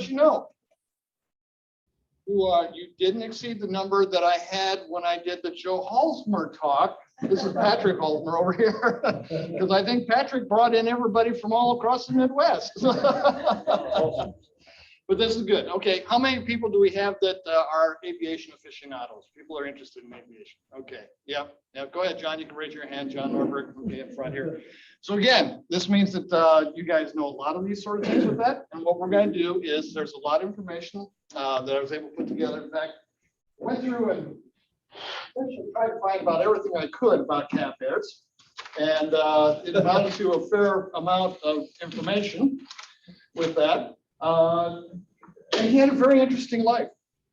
you know. You didn't exceed the number that I had when I did the Joe Halsmer talk. This is Patrick Halsmer over here, because I think Patrick brought in everybody from all across the Midwest. But this is good. Okay, how many people do we have that are aviation aficionados? People are interested in aviation. Okay, yep. Go ahead, John. You can raise your hand, John Norberg, okay, in front here. So again, this means that you guys know a lot of these sort of things with that. And what we're going to do is there's a lot of information that I was able to put together. In fact, I went through and tried to find about everything I could about Cap Airts, and it amounted to a fair amount of information with that. And he had a very interesting life,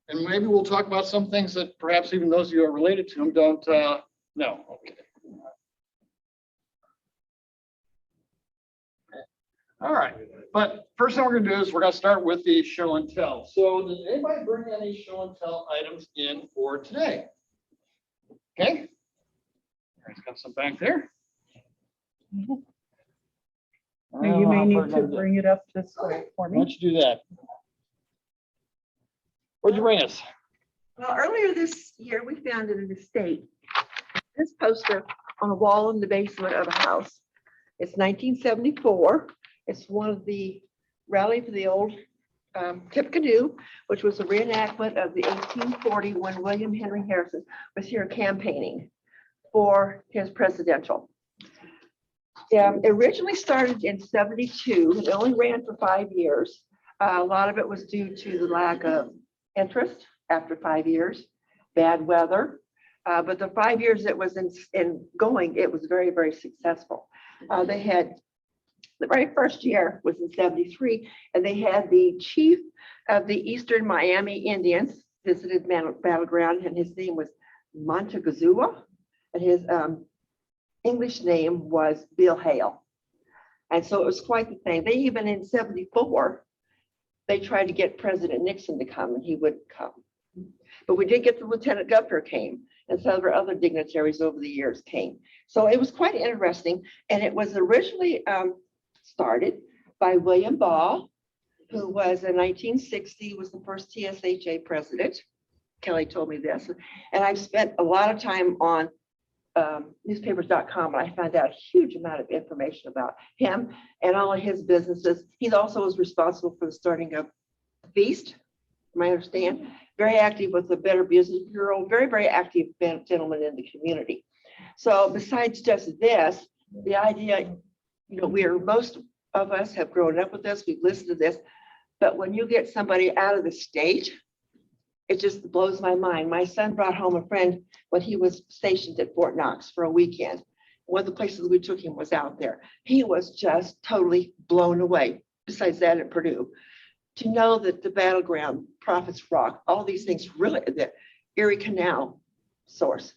and maybe we'll talk about some things that perhaps even those of you who are related to him don't know. Okay. All right, but first thing we're going to do is we're going to start with the show and tell. So did anybody bring any show and tell items in for today? Okay. There's got some back there. Now you may need to bring it up this way for me. Why don't you do that? What'd you bring us? Well, earlier this year, we found in an estate this poster on a wall in the basement of a house. It's 1974. It's one of the rally for the old Tippecanoe, which was a reenactment of the 1840 when William Henry Harrison was here campaigning for his presidential. It originally started in 72. It only ran for 5 years. A lot of it was due to the lack of interest after 5 years, bad weather. But the 5 years it was in going, it was very, very successful. They had the very first year was in 73, and they had the chief of the Eastern Miami Indians visited Battleground, and his name was Montezuma, and his English name was Bill Hale. And so it was quite the thing. They even in 74, they tried to get President Nixon to come, and he wouldn't come. But we did get the lieutenant governor came, and several other dignitaries over the years came. So it was quite interesting. And it was originally started by William Ball, who was in 1960, was the first TSHA president. Kelly told me this. And I've spent a lot of time on newspapers.com, and I found out a huge amount of information about him and all of his businesses. He also was responsible for the starting of Feast, from I understand. Very active with the Better Business Bureau, very, very active gentleman in the community. So besides just this, the idea, most of us have grown up with this, we've listened to this, but when you get somebody out of the state, it just blows my mind. My son brought home a friend when he was stationed at Fort Knox for a weekend. One of the places we took him was out there. He was just totally blown away, besides that at Purdue, to know that the Battleground, Prophets Rock, all these things really, the Erie Canal source.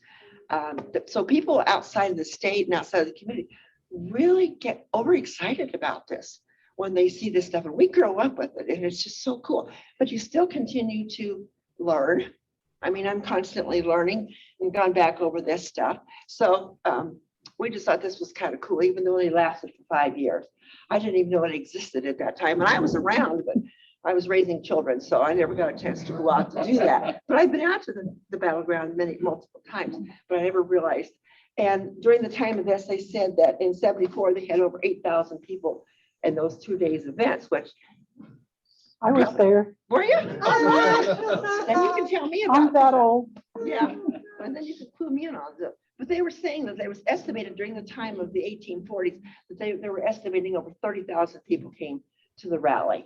So people outside of the state and outside of the community really get overexcited about this when they see this stuff. And we grow up with it, and it's just so cool. But you still continue to learn. I mean, I'm constantly learning and gone back over this stuff. So we just thought this was kind of cool, even though it lasted for 5 years. I didn't even know it existed at that time. And I was around, but I was raising children, so I never got a chance to go out to do that. But I've been out to the Battleground multiple times, but I never realized. And during the time of this, they said that in 74, they had over 8,000 people in those 2 days events, which I was there. were you? And you can tell me about I'm that old. Yeah, and then you can clue me in on it. But they were saying that it was estimated during the time of the 1840s that they were estimating over 30,000 people came to the rally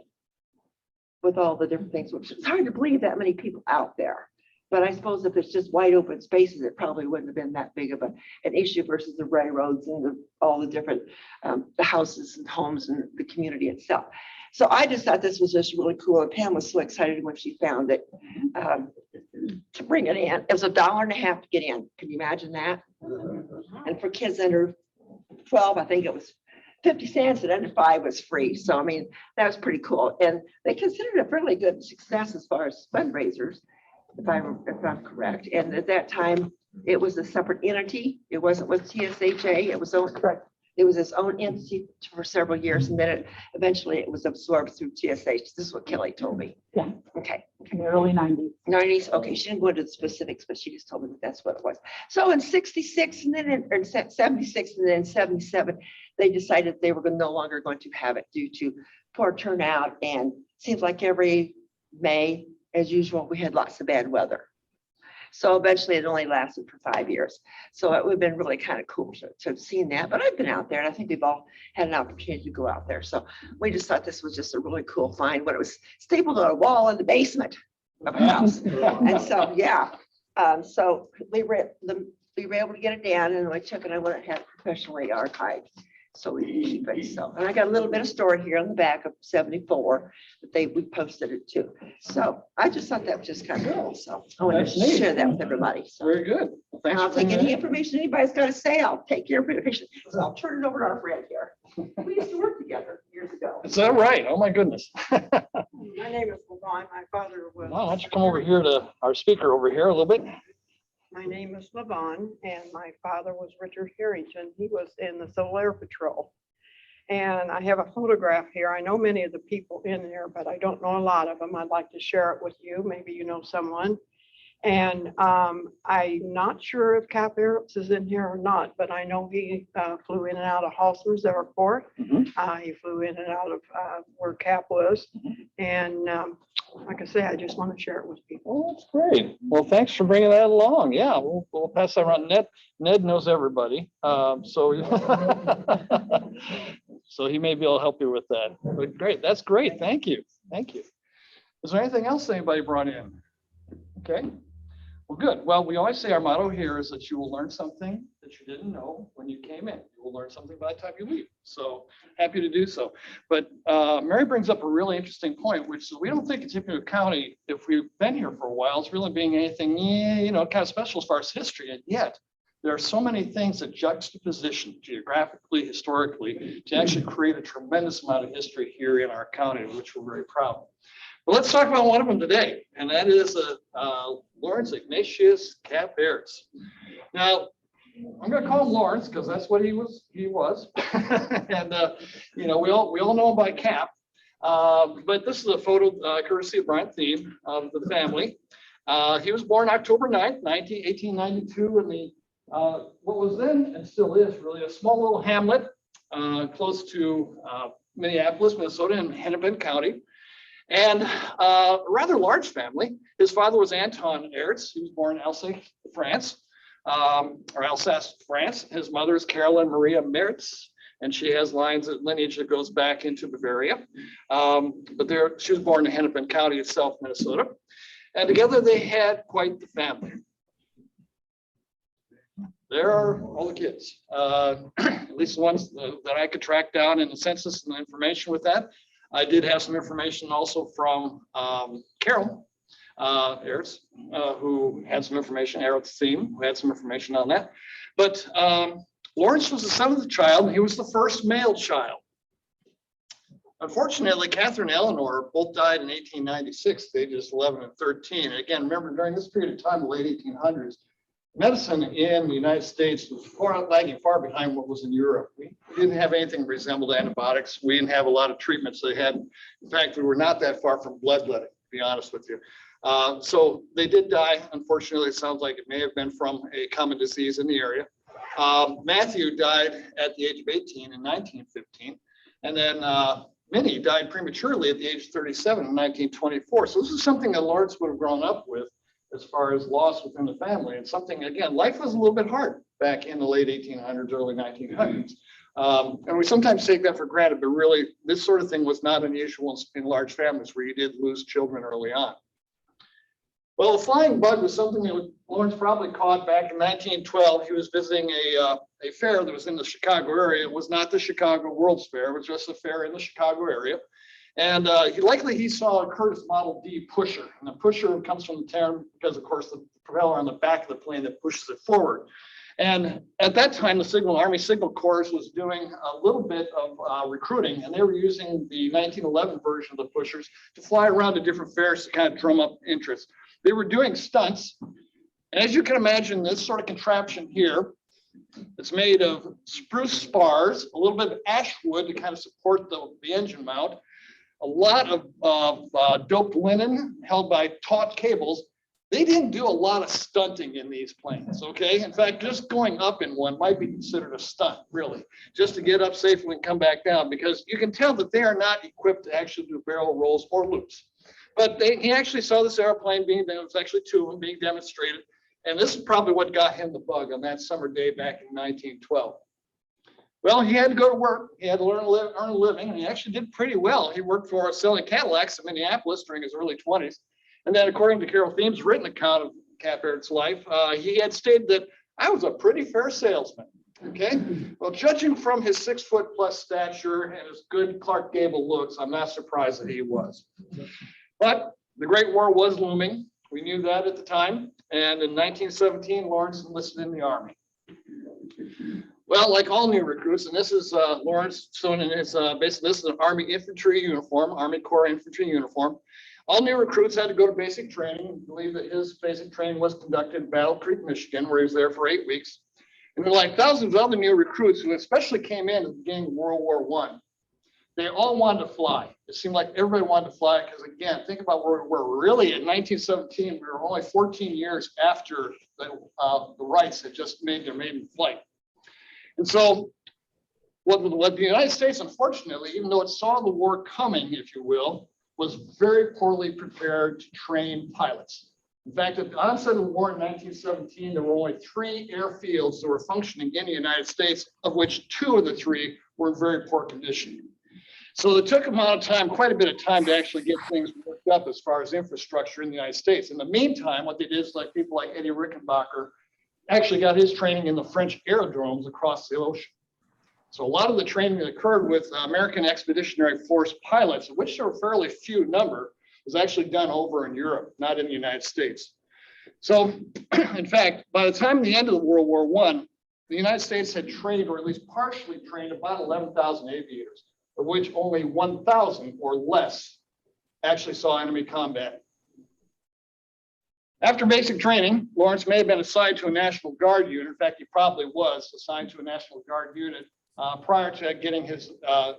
with all the different things, which it's hard to believe that many people out there. But I suppose if it's just wide open spaces, it probably wouldn't have been that big of an issue versus the railroads and all the different the houses and homes and the community itself. So I just thought this was just really cool. And Pam was so excited when she found it to bring it in. It was $1.50 to get in. Can you imagine that? And for kids under 12, I think it was 50 cents, and under 5 was free. So, I mean, that was pretty cool. And they considered it a fairly good success as far as fundraisers, if I'm correct. And at that time, it was a separate entity. It wasn't with TSHA. It was owned. It was its own entity for several years, and then eventually it was absorbed through TSH. This is what Kelly told me. Yeah. Okay. In the early 90s. 90s. Okay, she didn't go into the specifics, but she just told me that that's what it was. So in 66 and then in 76 and then 77, they decided they were no longer going to have it due to poor turnout. And seems like every May, as usual, we had lots of bad weather. So eventually it only lasted for 5 years. So it would have been really kind of cool to have seen that. But I've been out there and I think we've all had an opportunity to go out there. So we just thought this was just a really cool find when it was stapled on a wall in the basement of a house. And so, yeah, so we were able to get it down, and I took it, I went and had it professionally archived so we can keep it. So, and I got a little bit of story here on the back of 74 that we posted it too. So I just thought that was just kind of cool. So I wanted That's to neat. share that with everybody. So Very good. Well, thanks I'll for take bringing any that. information anybody's got to say. I'll take your information. So I'll turn it over to our friend here. We used to work together years ago. Is that right? Oh, my goodness. My name is Levon. My father was. Why don't you come over here to our speaker over here a little bit? My name is Levon, and my father was Richard Harrington. He was in the Civil Air Patrol. And I have a photograph here. I know many of the people in there, but I don't know a lot of them. I'd like to share it with you. Maybe you know someone. And I'm not sure if Cap Aretz is in here or not, but I know he flew in and out of Halsmer's Airport. He flew in and out of where Cap was. And like I say, I just want to share it with people. Oh, that's great. Well, thanks for bringing that along. Yeah, we'll pass that around. Ned knows everybody. So he may be able to help you with that. But great. That's great. Thank you. Thank you. Is there anything else anybody brought in? Okay. Well, good. Well, we always say our motto here is that you will learn something that you didn't know when you came in. You will learn something by the time you leave. So happy to do so. But Mary brings up a really interesting point, which is we don't think in Tippecanoe County, if we've been here for a while, it's really being anything, kind of special as far as history. And yet there are so many things that juxtaposition geographically, historically, to actually create a tremendous amount of history here in our county, which we're very proud of. But let's talk about one of them today, and that is Lawrence Ignatius Cap Aretz. Now, I'm going to call him Lawrence because that's what he was. And we all know him by Cap. But this is a photo courtesy of Brian Thiem of the family. He was born October 9th, 1892, in the what was then and still is really a small little hamlet close to Minneapolis, Minnesota, in Hennepin County. And a rather large family. His father was Anton Aretz. He was born in Alsace, France, or Alsace, France. His mother is Carolyn Maria Meritz, and she has lineage that goes back into Bavaria. But she was born in Hennepin County itself, Minnesota. And together they had quite the family. There are all the kids, at least the ones that I could track down in the census and the information with that. I did have some information also from Carol Aretz, who had some information, Aretz Thiem, who had some information on that. But Lawrence was the seventh child, and he was the first male child. Unfortunately, Catherine and Eleanor both died in 1896, ages 11 and 13. And again, remember, during this period of time, the late 1800s, medicine in the United States was lagging far behind what was in Europe. We didn't have anything that resembled antibiotics. We didn't have a lot of treatments they had. In fact, we were not that far from bloodletting, to be honest with you. So they did die. Unfortunately, it sounds like it may have been from a common disease in the area. Matthew died at the age of 18 in 1915. And then Minnie died prematurely at the age of 37 in 1924. So this is something that Lawrence would have grown up with as far as loss within the family. And something, again, life was a little bit hard back in the late 1800s, early 1900s. And we sometimes take that for granted, but really this sort of thing was not unusual in large families where you did lose children early on. Well, the flying bug was something that Lawrence probably caught back in 1912. He was visiting a fair that was in the Chicago area. It was not the Chicago World's Fair, it was just a fair in the Chicago area. And he saw a Curtiss Model D pusher. And the pusher comes from the term because, of course, the propeller on the back of the plane that pushes it forward. And at that time, the Army Signal Corps was doing a little bit of recruiting, and they were using the 1911 version of the pushers to fly around to different fairs to kind of drum up interest. They were doing stunts. And as you can imagine, this sort of contraption here It's made of spruce spars, a little bit of ash wood to kind of support the engine mount, a lot of doped linen held by taut cables. They didn't do a lot of stunting in these planes, okay? In fact, just going up in one might be considered a stunt, really, just to get up safely and come back down, because you can tell that they are not equipped to actually do barrel rolls or loops. But he actually saw this airplane there was actually two of them being demonstrated. And this is probably what got him the bug on that summer day back in 1912. Well, he had to go to work. He had to earn a living, and he actually did pretty well. He worked for selling Cadillacs in Minneapolis during his early 20s. And then, according to Carol Thiem's written account of Cap Earhart's life, he had stated that I was a pretty fair salesman. Okay, well, judging from his 6-foot+ stature and his good Clark Gable looks, I'm not surprised that he was. But the Great War was looming. We knew that at the time. And in 1917, Lawrence enlisted in the Army. Well, like all new recruits, and this is Lawrence shown in his basically, this is an Army infantry uniform, Army Corps infantry uniform. All new recruits had to go to basic training. I believe that his basic training was conducted in Battle Creek, Michigan, where he was there for 8 weeks. And like thousands of other new recruits who especially came in at the beginning of World War I, they all wanted to fly. It seemed like everybody wanted to fly because, again, think about where we were. Really, in 1917, we were only 14 years after the Wrights had just made their maiden flight. And so what the United States, unfortunately, even though it saw the war coming, if you will, was very poorly prepared to train pilots. In fact, at the onset of the war in 1917, there were only 3 airfields that were functioning in the United States, of which 2 of the 3 were in very poor condition. So it took quite a bit of time to actually get things worked up as far as infrastructure in the United States. In the meantime, what they did is people like Eddie Rickenbacker actually got his training in the French aerodromes across the ocean. So a lot of the training that occurred with American Expeditionary Force pilots, of which there were fairly few number, was actually done over in Europe, not in the United States. So in fact, by the time the end of World War I, the United States had trained, or at least partially trained, about 11,000 aviators, of which only 1,000 or less actually saw enemy combat. After basic training, Lawrence may have been assigned to a National Guard unit. In fact, he probably was assigned to a National Guard unit prior to getting his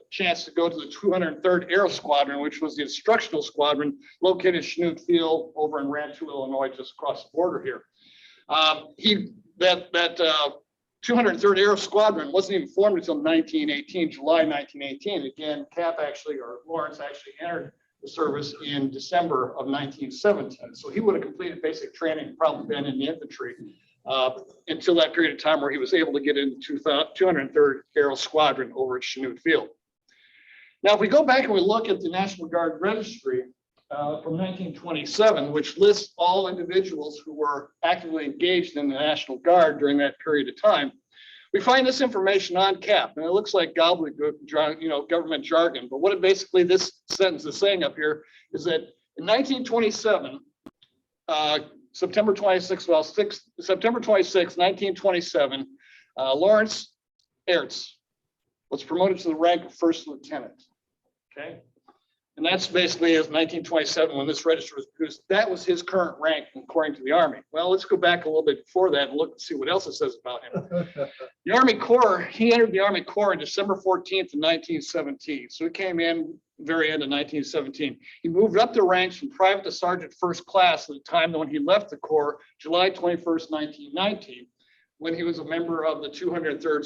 chance to go to the 203rd Aero Squadron, which was the instructional squadron located at Chanute Field over in Rantoul, Illinois, just across the border here. That 203rd Aero Squadron wasn't even formed until July 1918. Again, Lawrence actually entered the service in December of 1917. So he would have completed basic training, probably been in the infantry until that period of time where he was able to get into 203rd Aero Squadron over at Chanute Field. Now, if we go back and we look at the National Guard Registry from 1927, which lists all individuals who were actively engaged in the National Guard during that period of time, we find this information on cap, and it looks like gobbledygook, government jargon. But what it basically this sentence is saying up here is that in 1927, September 26, 1927, Lawrence Aerts was promoted to the rank of first lieutenant. Okay, and that's basically as 1927 when this register was produced. That was his current rank according to the Army. Well, let's go back a little bit before that and look and see what else it says about him. The Army Corps, he entered the Army Corps on December 14th of 1917. So he came in very end of 1917. He moved up the ranks from private to sergeant first class at the time when he left the Corps, July 21st, 1919, when he was a member of the 203rd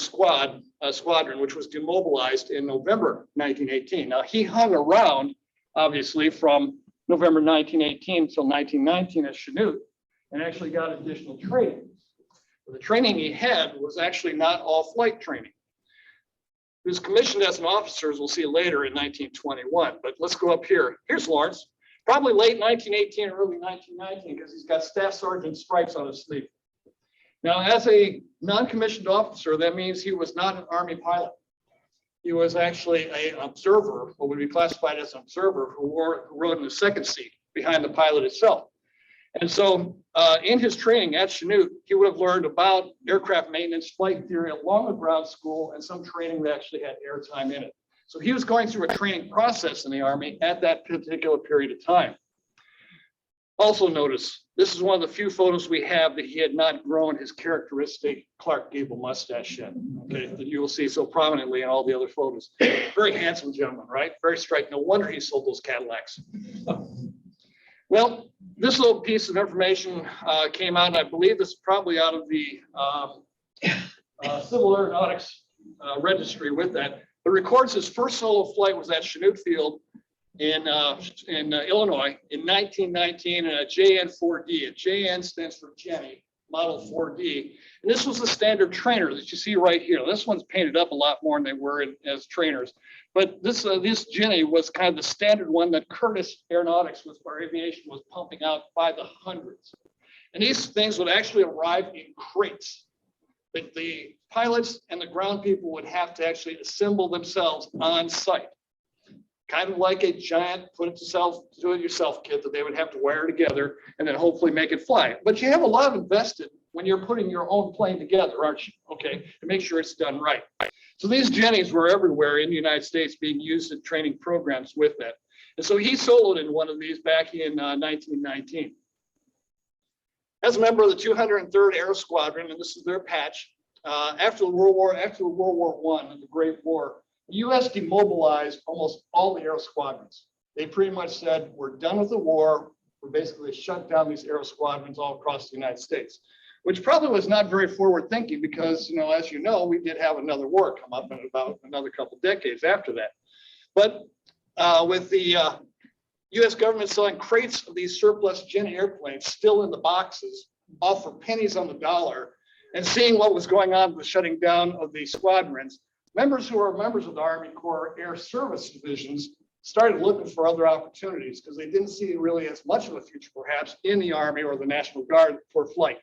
Squadron, which was demobilized in November 1918. Now, he hung around, obviously, from November 1918 until 1919 at Chanute and actually got additional training. But the training he had was actually not all flight training. He was commissioned as an officer, as we'll see later, in 1921. But let's go up here. Here's Lawrence, probably late 1918 or early 1919, because he's got staff sergeant stripes on his sleeve. Now, as a non-commissioned officer, that means he was not an Army pilot. He was actually an observer, what would be classified as an observer, who rode in the second seat behind the pilot itself. And so in his training at Chanute, he would have learned about aircraft maintenance, flight theory along the ground school, and some training that actually had airtime in it. So he was going through a training process in the Army at that particular period of time. Also notice, this is one of the few photos we have that he had not grown his characteristic Clark Gable mustache yet, okay, that you will see so prominently in all the other photos. Very handsome gentleman, right? Very striking. No wonder he sold those Cadillacs. Well, this little piece of information came out, and I believe this is probably out of the Civil Aeronautics registry with that. It records his first solo flight was at Chanute Field in Illinois in 1919 in a JN-4D. A JN stands for Jenny, model 4D. And this was the standard trainer that you see right here. This one's painted up a lot more than they were as trainers. But this Jenny was kind of the standard one that Curtiss Aeronautics for aviation was pumping out by the hundreds. And these things would actually arrive in crates. The pilots and the ground people would have to actually assemble themselves on site. Kind of like a giant do-it-yourself kit that they would have to wire together and then hopefully make it fly. But you have a lot invested when you're putting your own plane together, aren't you? Okay, to make sure it's done right. So these Jennies were everywhere in the United States being used in training programs with that. And so he soloed in one of these back in 1919. As a member of the 203rd Aero Squadron, and this is their patch, after World War I, the Great War, the U.S. demobilized almost all the aero squadrons. They pretty much said, we're done with the war. We're basically shut down these aero squadrons all across the United States, which probably was not very forward thinking because, as you know, we did have another war come up in about another couple decades after that. But with the U.S. government selling crates of these surplus Jenny airplanes still in the boxes, all for pennies on the dollar, and seeing what was going on with the shutting down of the squadrons, members who are members of the Army Corps Air Service divisions started looking for other opportunities because they didn't see really as much of a future perhaps in the Army or the National Guard for flight.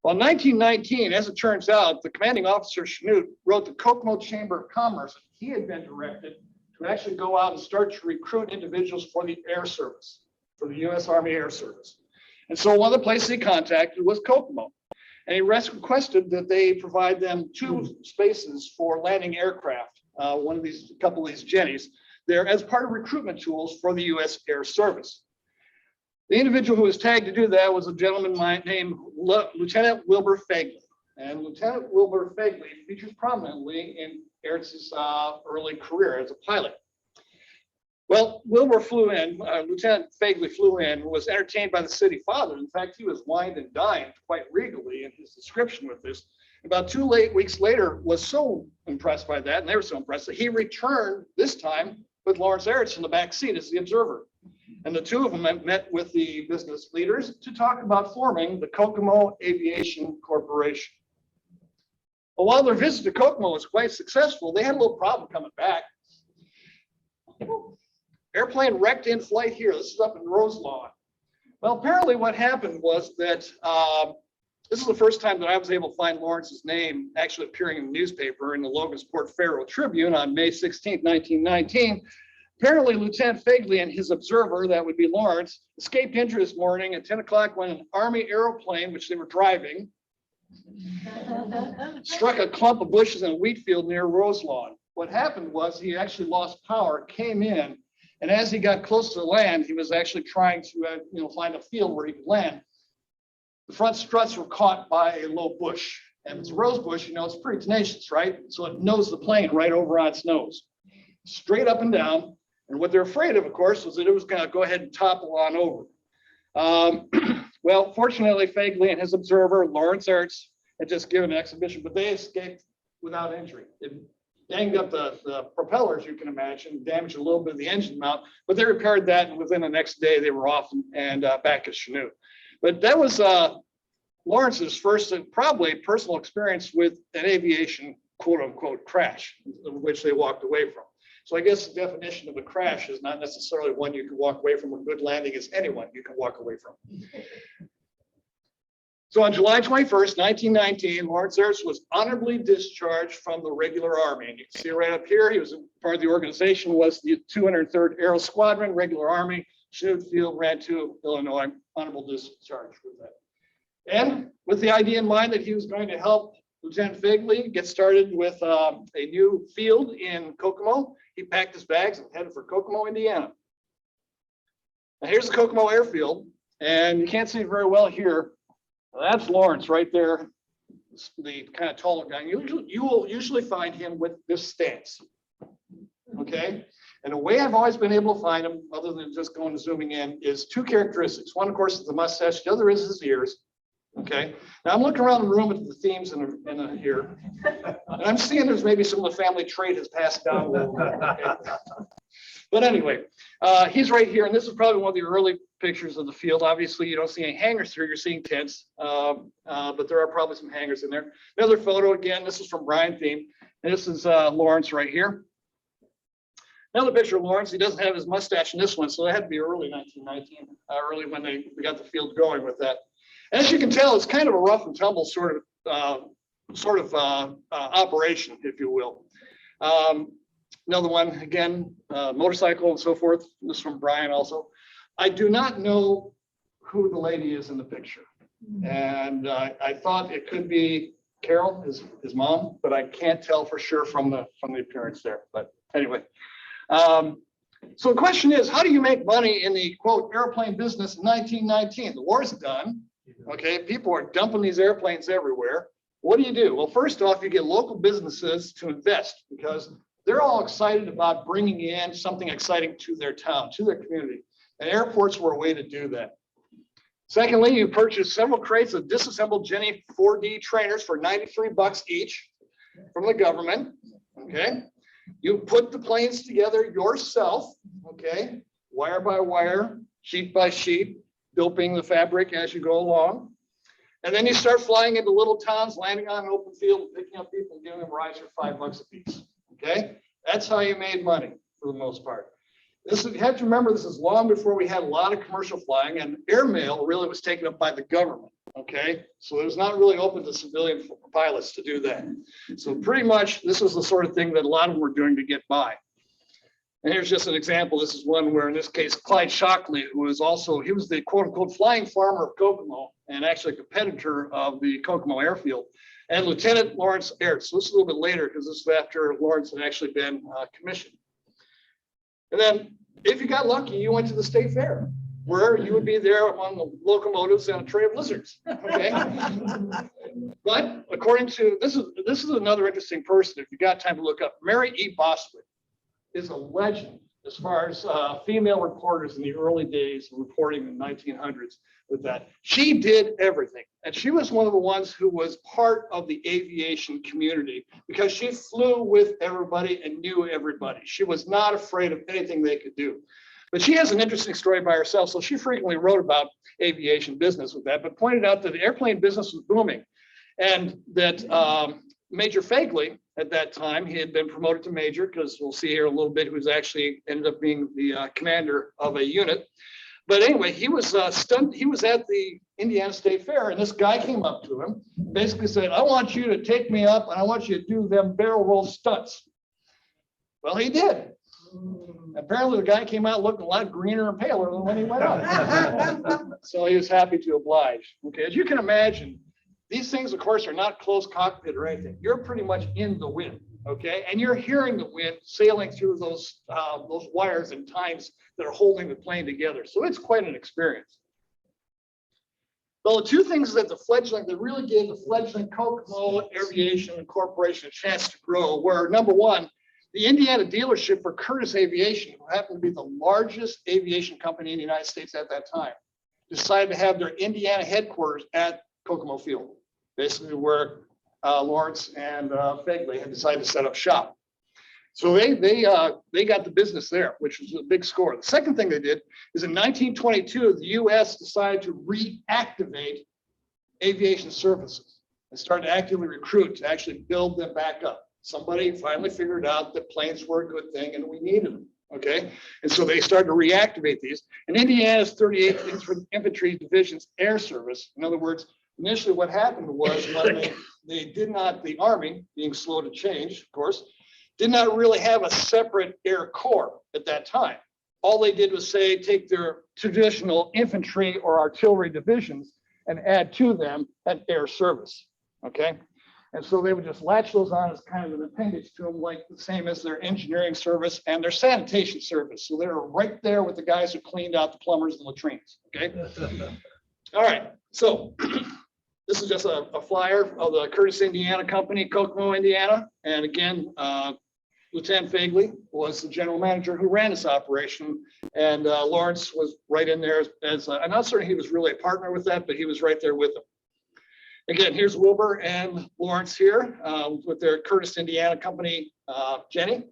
Well, in 1919, as it turns out, the commanding officer Chanute wrote the Kokomo Chamber of Commerce. He had been directed to actually go out and start to recruit individuals for the Air Service, for the U.S. Army Air Service. And so one of the places he contacted was Kokomo. And he requested that they provide them 2 spaces for landing aircraft, a couple of these Jennies, there as part of recruitment tools for the U.S. Air Service. The individual who was tagged to do that was a gentleman named Lieutenant Wilbur Fagley. And Lieutenant Wilbur Fagley features prominently in Aretz's early career as a pilot. Well, Wilbur flew in, Lieutenant Fagley flew in, was entertained by the city father. In fact, he was wined and dined quite regally in his description with this. About 2 weeks later, was so impressed by that, and they were so impressed that he returned this time with Lawrence Aretz in the back seat as the observer. And the two of them met with the business leaders to talk about forming the Kokomo Aviation Corporation. Well, while their visit to Kokomo was quite successful, they had a little problem coming back. Airplane wrecked in flight here. This is up in Roselawn. Well, apparently what happened was that this is the first time that I was able to find Lawrence's name actually appearing in the newspaper in the Logansport Faro Tribune on May 16, 1919. Apparently, Lieutenant Fagley and his observer, that would be Lawrence, escaped injury this morning at 10 o'clock when an Army airplane, which they were driving, struck a clump of bushes in a wheat field near Roselawn. What happened was he actually lost power, came in, and as he got close to the land, he was actually trying to find a field where he could land. The front struts were caught by a low bush. And it's a rose bush, it's pretty tenacious, right? So it nosed the plane right over on its nose, straight up and down. And what they're afraid of course, was that it was going to go ahead and topple on over. Well, fortunately, Fagley and his observer, Lawrence Aretz, had just given an exhibition, but they escaped without injury. It banged up the propellers, you can imagine, damaged a little bit of the engine mount, but they repaired that, and within the next day, they were off and back at Chanute. But that was Lawrence's first and probably personal experience with an aviation quote unquote crash, which they walked away from. So I guess the definition of a crash is not necessarily one you can walk away from. A good landing is anyone you can walk away from. So on July 21st, 1919, Lawrence Aretz was honorably discharged from the regular Army. And you can see right up here, he was part of the organization, was the 203rd Aero Squadron, regular Army, Chanute Field, Rantoul, Illinois, honorable discharge with that. And with the idea in mind that he was going to help Lieutenant Fagley get started with a new field in Kokomo, he packed his bags and headed for Kokomo, Indiana. Now here's the Kokomo Airfield. And you can't see it very well here. That's Lawrence right there, the kind of taller guy. You will usually find him with this stance. Okay. And the way I've always been able to find him, other than just going and zooming in, is two characteristics. One, of course, is the mustache. The other is his ears. Okay. Now I'm looking around the room at the themes in here, and I'm seeing there's maybe some of the family trait has passed down a little bit. Okay? But anyway, he's right here, and this is probably one of the early pictures of the field. Obviously, you don't see any hangars here. You're seeing tents, but there are probably some hangars in there. Another photo again. This is from Brian Theme, and this is Lawrence right here. Another picture of Lawrence. He doesn't have his mustache in this one, so it had to be early 1919, early when they got the field going with that. As you can tell, it's kind of a rough and tumble sort of operation, if you will. Another one, again, motorcycle and so forth. This is from Brian also. I do not know who the lady is in the picture. And I thought it could be Carol, his mom, but I can't tell for sure from the appearance there. But anyway. So the question is, how do you make money in the, quote, airplane business in 1919? The war's done. Okay, people are dumping these airplanes everywhere. What do you do? Well, first off, you get local businesses to invest because they're all excited about bringing in something exciting to their town, to their community. And airports were a way to do that. Secondly, you purchase several crates of disassembled Jenny 4D trainers for $93 each from the government. Okay, you put the planes together yourself. Okay, wire by wire, sheet by sheet, doping the fabric as you go along. And then you start flying into little towns, landing on an open field, picking up people and giving them rides for $5 a piece. Okay, that's how you made money for the most part. You have to remember, this is long before we had a lot of commercial flying, and airmail really was taken up by the government. Okay, so it was not really open to civilian pilots to do that. So pretty much this was the sort of thing that a lot of them were doing to get by. And here's just an example. This is one where, in this case, Clyde Shockley, who was also, he was the quote unquote flying farmer of Kokomo and actually a competitor of the Kokomo airfield, and Lieutenant Lawrence Aretz. So this is a little bit later because this is after Lawrence had actually been commissioned. And then if you got lucky, you went to the state fair where you would be there among the locomotives and a tray of lizards. Okay. But according to, this is another interesting person, if you got time to look up, Mary E. Bostwick is a legend as far as female reporters in the early days of reporting in the 1900s with that. She did everything. And she was one of the ones who was part of the aviation community because she flew with everybody and knew everybody. She was not afraid of anything they could do. But she has an interesting story by herself. So she frequently wrote about aviation business with that, but pointed out that the airplane business was booming and that Major Fagley, at that time, he had been promoted to major, because we'll see here a little bit, who's actually ended up being the commander of a unit. But anyway, he was stunned. He was at the Indiana State Fair, and this guy came up to him, basically said, "I want you to take me up, and I want you to do them barrel roll stunts." Well, he did. Apparently, the guy came out looking a lot greener and paler than when he went up. So he was happy to oblige. Okay, as you can imagine, these things, of course, are not closed cockpit or anything. You're pretty much in the wind, okay? And you're hearing the wind sailing through those wires and tines that are holding the plane together. So it's quite an experience. Well, the two things that really gave the fledgling Kokomo Aviation Corporation a chance to grow were, number one, the Indiana dealership for Curtiss Aviation, who happened to be the largest aviation company in the United States at that time, decided to have their Indiana headquarters at Kokomo Field, basically where Lawrence and Fagley had decided to set up shop. So they got the business there, which was a big score. The second thing they did is in 1922, the U.S. decided to reactivate aviation services and started to actively recruit to actually build them back up. Somebody finally figured out that planes were a good thing and we needed them. Okay, and so they started to reactivate these. And Indiana's 38th Infantry Division's air service, in other words, initially what happened was when they did not, the Army, being slow to change, of course, did not really have a separate air corps at that time. All they did was say, take their traditional infantry or artillery divisions and add to them an air service. Okay, And so they would just latch those on as kind of an appendage to them, like the same as their engineering service and their sanitation service. So they were right there with the guys who cleaned out the plumbers and latrines, okay? All right, so this is just a flyer of the Curtis, Indiana company, Kokomo, Indiana. And again, Lieutenant Fagley was the general manager who ran this operation. And Lawrence was right in there as, I'm not certain he was really a partner with that, but he was right there with them. Again, here's Wilbur and Lawrence here with their Curtis, Indiana company, Jenny.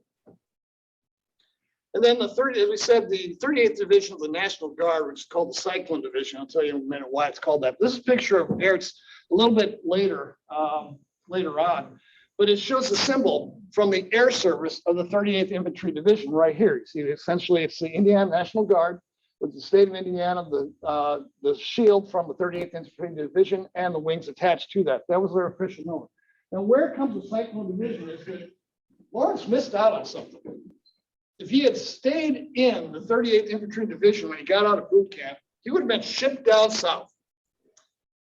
And then as we said, the 38th Division of the National Guard, which is called the Cyclone Division. I'll tell you in a minute why it's called that. This is a picture of Aretz a little bit later, later on, but it shows the symbol from the air service of the 38th Infantry Division right here. You see, essentially it's the Indiana National Guard with the state of Indiana, the shield from the 38th Infantry Division and the wings attached to that. That was their official number. Now, where comes the Cyclone Division is that Lawrence missed out on something. If he had stayed in the 38th Infantry Division when he got out of boot camp, he would have been shipped down south.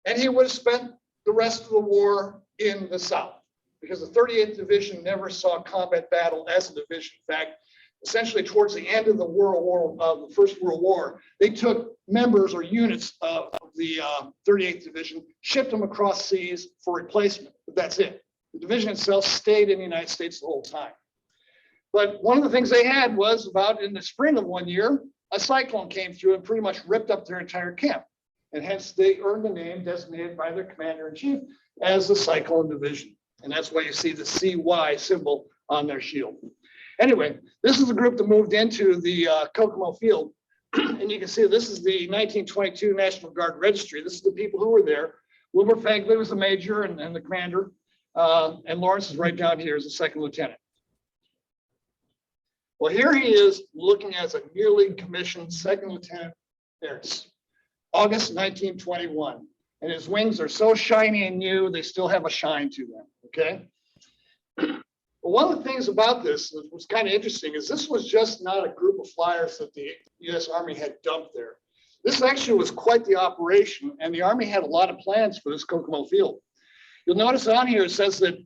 And he would have spent the rest of the war in the south, because the 38th Division never saw combat battle as a division. In fact, essentially towards the end of the First World War, they took members or units of the 38th Division, shipped them across seas for replacement, but that's it. The division itself stayed in the United States the whole time. But one of the things they had was about in the spring of one year, a cyclone came through and pretty much ripped up their entire camp. And hence they earned the name designated by their commander-in-chief as the Cyclone Division. And that's why you see the CY symbol on their shield. Anyway, this is the group that moved into the Kokomo field. And you can see this is the 1922 National Guard Registry. This is the people who were there. Wilbur Fagley was the major and the commander. And Lawrence is right down here as the second lieutenant. Well, here he is looking as a newly commissioned second lieutenant Aretz, August 1921. And his wings are so shiny and new, they still have a shine to them, okay? But one of the things about this that was kind of interesting is this was just not a group of flyers that the U.S. Army had dumped there. This actually was quite the operation, and the Army had a lot of plans for this Kokomo field. You'll notice on here it says that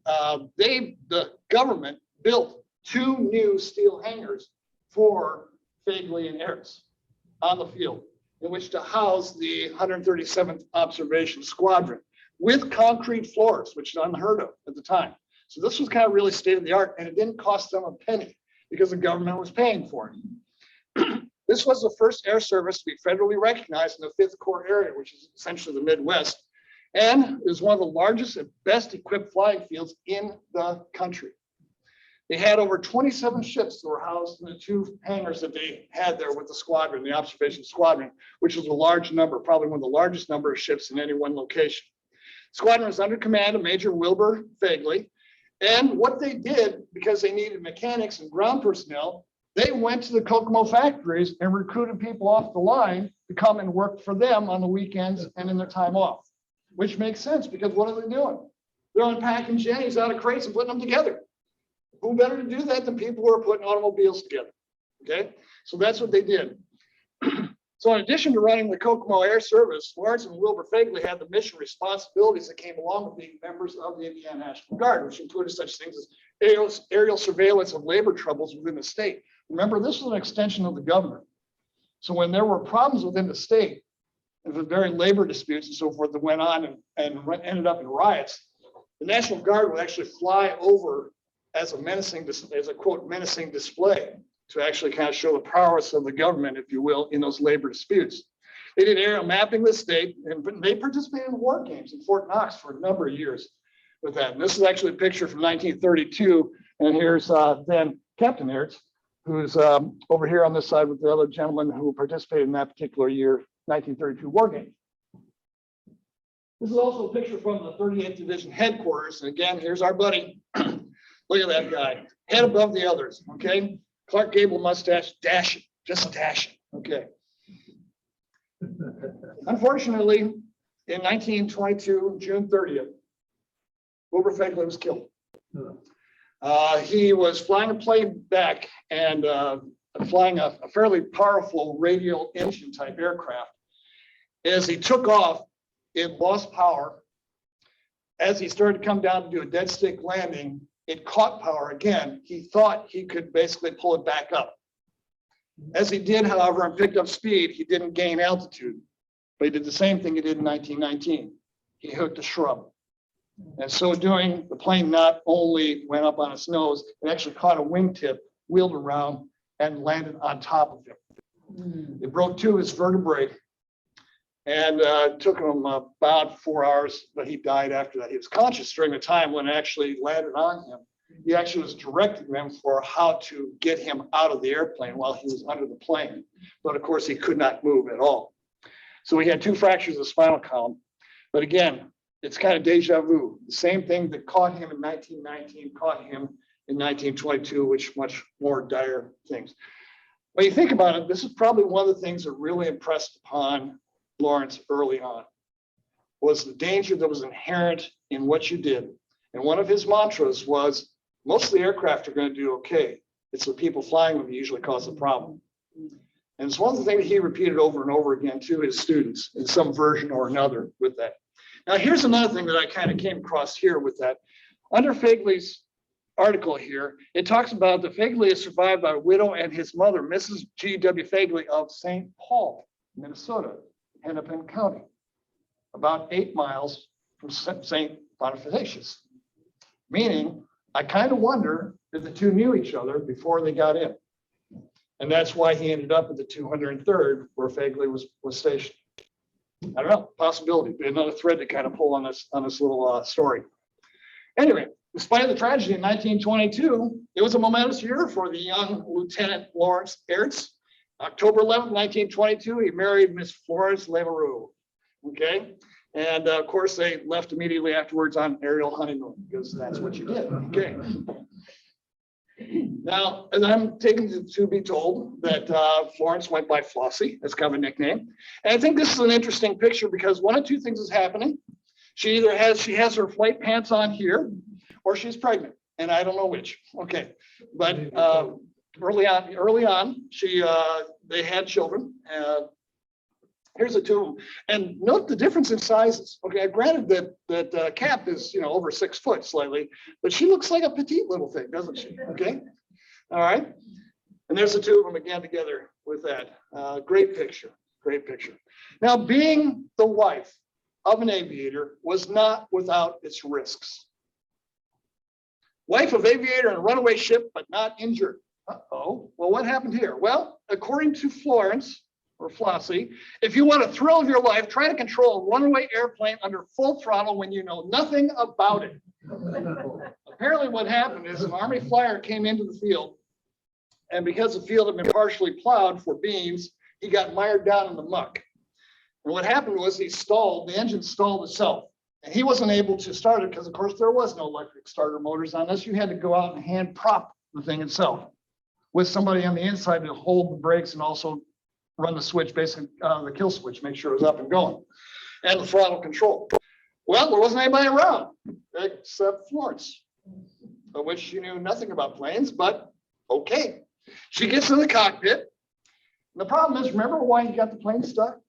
the government built 2 new steel hangars for Fagley and Aretz on the field, in which to house the 137th Observation Squadron with concrete floors, which is unheard of at the time. So this was kind of really state of the art, and it didn't cost them a penny because the government was paying for it. This was the first air service to be federally recognized in the 5th Corps area, which is essentially the Midwest, and is one of the largest and best equipped flying fields in the country. They had over 27 ships that were housed in the 2 hangars that they had there with the squadron, the observation squadron, which was a large number, probably one of the largest number of ships in any one location. The squadron was under command of Major Wilbur Fagley. And what they did, because they needed mechanics and ground personnel, they went to the Kokomo factories and recruited people off the line to come and work for them on the weekends and in their time off, which makes sense because what are they doing? They're unpacking Jennies out of crates and putting them together. Who better to do that than people who are putting automobiles together? Okay, so that's what they did. So in addition to running the Kokomo Air Service, Lawrence and Wilbur Fagley had the mission responsibilities that came along with being members of the Indiana National Guard, which included such things as aerial surveillance of labor troubles within the state. Remember, this was an extension of the government. So when there were problems within the state, and the very labor disputes and so forth that went on and ended up in riots, the National Guard would actually fly over as a quote menacing display to actually kind of show the prowess of the government, if you will, in those labor disputes. They did aerial mapping of the state, and they participated in war games in Fort Knox for a number of years with that. And this is actually a picture from 1932, and here's then Captain Aretz, who's over here on this side with the other gentleman who participated in that particular year, 1932 war game. This is also a picture from the 38th Division headquarters, and again, here's our buddy. Look at that guy, head above the others, okay? Clark Gable mustache, dashing, just dashing, okay. Unfortunately, in 1922, June 30th, Wilbur Fagley was killed. He was flying a plane back and flying a fairly powerful radial engine type aircraft. As he took off, it lost power, as he started to come down to do a dead stick landing, it caught power again. He thought he could basically pull it back up. As he did, however, and picked up speed, he didn't gain altitude, but he did the same thing he did in 1919. He hooked a shrub. And so doing, the plane not only went up on its nose, it actually caught a wingtip, wheeled around, and landed on top of him. It broke 2 of his vertebrae, and it took him about 4 hours, but he died after that. He was conscious during the time when it actually landed on him. He actually was directing them for how to get him out of the airplane while he was under the plane. But of course, he could not move at all. So he had 2 fractures of the spinal column. But again, it's kind of deja vu. The same thing that caught him in 1919 caught him in 1922, which much more dire things. When you think about it, this is probably one of the things that really impressed upon Lawrence early on, was the danger that was inherent in what you did. And one of his mantras was, most of the aircraft are going to do okay. It's the people flying them that usually cause the problem. And it's one of the things that he repeated over and over again to his students in some version or another with that. Now, here's another thing that I kind of came across here with that. Under Fagley's article here, it talks about that Fagley is survived by a widow and his mother, Mrs. G.W. Fagley of St. Paul, Minnesota, Hennepin County, about 8 miles from St. Bonifacius. Meaning, I kind of wonder if the two knew each other before they got in. And that's why he ended up at the 203rd, where Fagley was stationed. I don't know, possibility, but another thread to kind of pull on this little story. Anyway, despite the tragedy in 1922, it was a momentous year for the young Lieutenant Lawrence Aretz. October 11th, 1922, he married Miss Florence Leveroux. Okay, and of course they left immediately afterwards on aerial honeymoon, because that's what you did. Okay. Now, and I'm taken to be told that Florence went by Flossie. That's kind of a nickname. And I think this is an interesting picture because one of 2 things is happening. She either has her flight pants on here, or she's pregnant, and I don't know which. Okay, but early on, they had children. Here's the 2 of them, and note the difference in sizes. Okay, granted that Cap is over 6 foot slightly, but she looks like a petite little thing, doesn't she? Okay, all right. And there's the 2 of them again together with that. Great picture, great picture. Now, being the wife of an aviator was not without its risks. Wife of aviator in a runaway ship, but not injured. Uh-oh. Well, what happened here? Well, according to Florence, or Flossie, if you want a thrill of your life, try to control a runaway airplane under full throttle when you know nothing about it. Apparently what happened is an Army flyer came into the field, and because the field had been partially plowed for beams, he got mired down in the muck. And what happened was he stalled, the engine stalled itself, and he wasn't able to start it because, of course, there was no electric starter motors on this. You had to go out and hand prop the thing itself with somebody on the inside to hold the brakes and also run the switch, basically the kill switch, make sure it was up and going, and the throttle control. Well, there wasn't anybody around except Florence, of which she knew nothing about planes, but okay. She gets in the cockpit. And the problem is, remember why he got the plane stuck?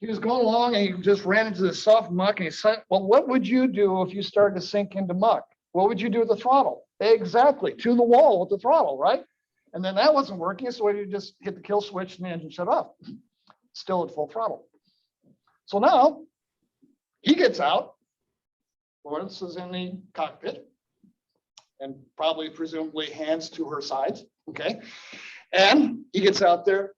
He was going along and he just ran into the soft muck, and he said, well, what would you do if you started to sink into muck? What would you do with the throttle? Exactly, to the wall with the throttle, right? And then that wasn't working, so you just hit the kill switch and the engine shut off. Still at full throttle. So now he gets out. Lawrence is in the cockpit and probably presumably hands to her sides. Okay. And he gets out there,